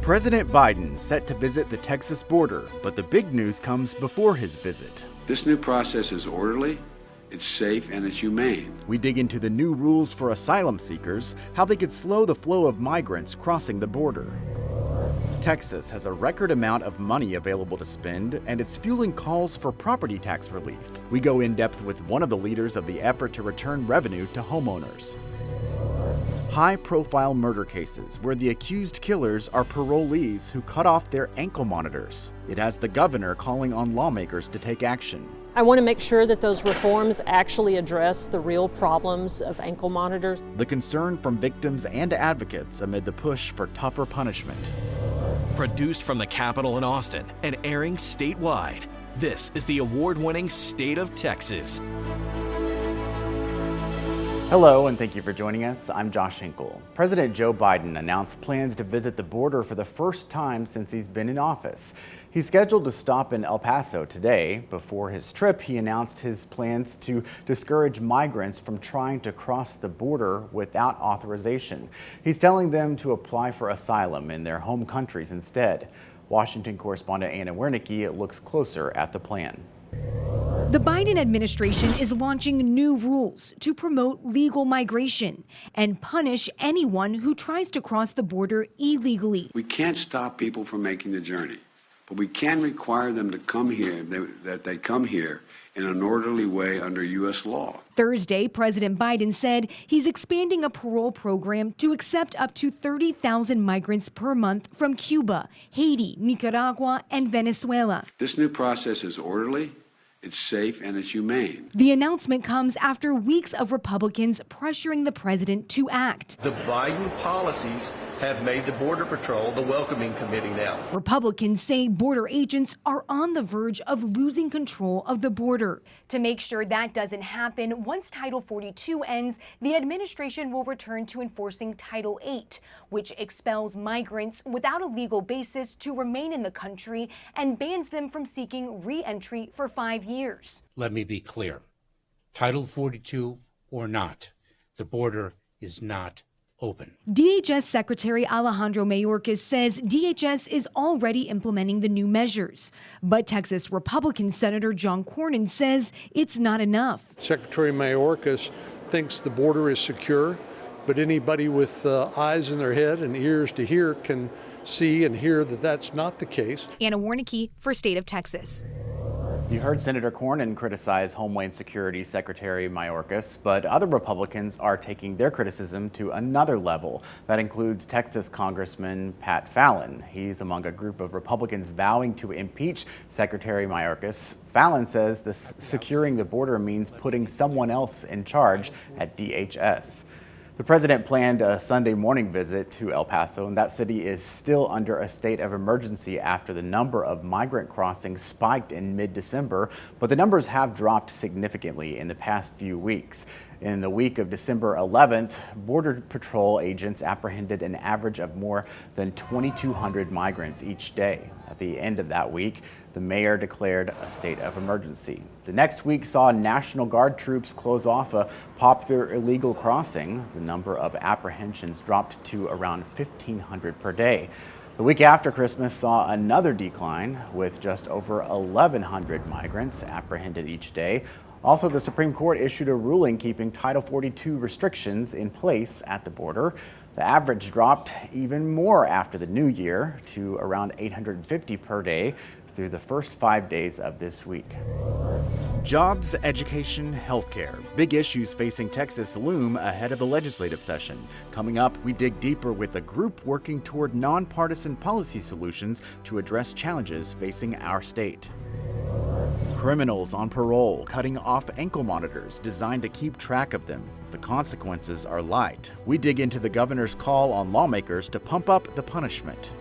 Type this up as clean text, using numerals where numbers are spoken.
President Biden set to visit the Texas border, but the big news comes before his visit. This new process is orderly, it's safe, and it's humane. We dig into the new rules for asylum seekers, how they could slow the flow of migrants crossing the border. Texas has a record amount of money available to spend, and it's fueling calls for property tax relief. We go in depth with one of the leaders of the effort to return revenue to homeowners. High-profile murder cases where the accused killers are parolees who cut off their ankle monitors. It has the governor calling on lawmakers to take action. I want to make sure that those reforms actually address the real problems of ankle monitors. The concern from victims and advocates amid the push for tougher punishment. Produced from the Capitol in Austin and airing statewide, this is the award-winning State of Texas. Hello, and thank you for joining us. I'm Josh Hinkle. President Joe Biden announced plans to visit the border for the first time since he's been in office. He's scheduled to stop in El Paso today. Before his trip, he announced his plans to discourage migrants from trying to cross the border without authorization. He's telling them to apply for asylum in their home countries instead. Washington correspondent Anna Wernicke looks closer at the plan. The Biden administration is launching new rules to promote legal migration and punish anyone who tries to cross the border illegally. We can't stop people from making the journey, but we can require them to come here, that they come here in an orderly way under U.S. law. Thursday, President Biden said he's expanding a parole program to accept up to 30,000 migrants per month from Cuba, Haiti, Nicaragua, and Venezuela. This new process is orderly, it's safe, and it's humane. The announcement comes after weeks of Republicans pressuring the president to act. The Biden policies have made the Border Patrol the welcoming committee now. Republicans say border agents are on the verge of losing control of the border. To make sure that doesn't happen, once Title 42 ends, the administration will return to enforcing Title 8, which expels migrants without a legal basis to remain in the country and bans them from seeking re-entry for 5 years. Let me be clear. Title 42 or not, the border is not open. DHS Secretary Alejandro Mayorkas says DHS is already implementing the new measures. But Texas Republican Senator John Cornyn says it's not enough. Secretary Mayorkas thinks the border is secure, but anybody with eyes in their head and ears to hear can see and hear that that's not the case. Anna Wernicke for State of Texas. You heard Senator Cornyn criticize Homeland Security Secretary Mayorkas, but other Republicans are taking their criticism to another level. That includes Texas Congressman Pat Fallon. He's among a group of Republicans vowing to impeach Secretary Mayorkas. Fallon says securing the border means putting someone else in charge at DHS. The president planned a Sunday morning visit to El Paso, and that city is still under a state of emergency after the number of migrant crossings spiked in mid-December, but the numbers have dropped significantly in the past few weeks. In the week of December 11th, Border Patrol agents apprehended an average of more than 2,200 migrants each day. At the end of that week, the mayor declared a state of emergency. The next week saw National Guard troops close off a popular illegal crossing. The number of apprehensions dropped to around 1,500 per day. The week after Christmas saw another decline, with just over 1,100 migrants apprehended each day. Also, the Supreme Court issued a ruling keeping Title 42 restrictions in place at the border. The average dropped even more after the new year to around 850 per day through the first 5 days of this week. Jobs, education, healthcare. Big issues facing Texas loom ahead of the legislative session. Coming up, we dig deeper with a group working toward nonpartisan policy solutions to address challenges facing our state. Criminals on parole cutting off ankle monitors designed to keep track of them. The consequences are light. We dig into the governor's call on lawmakers to pump up the punishment.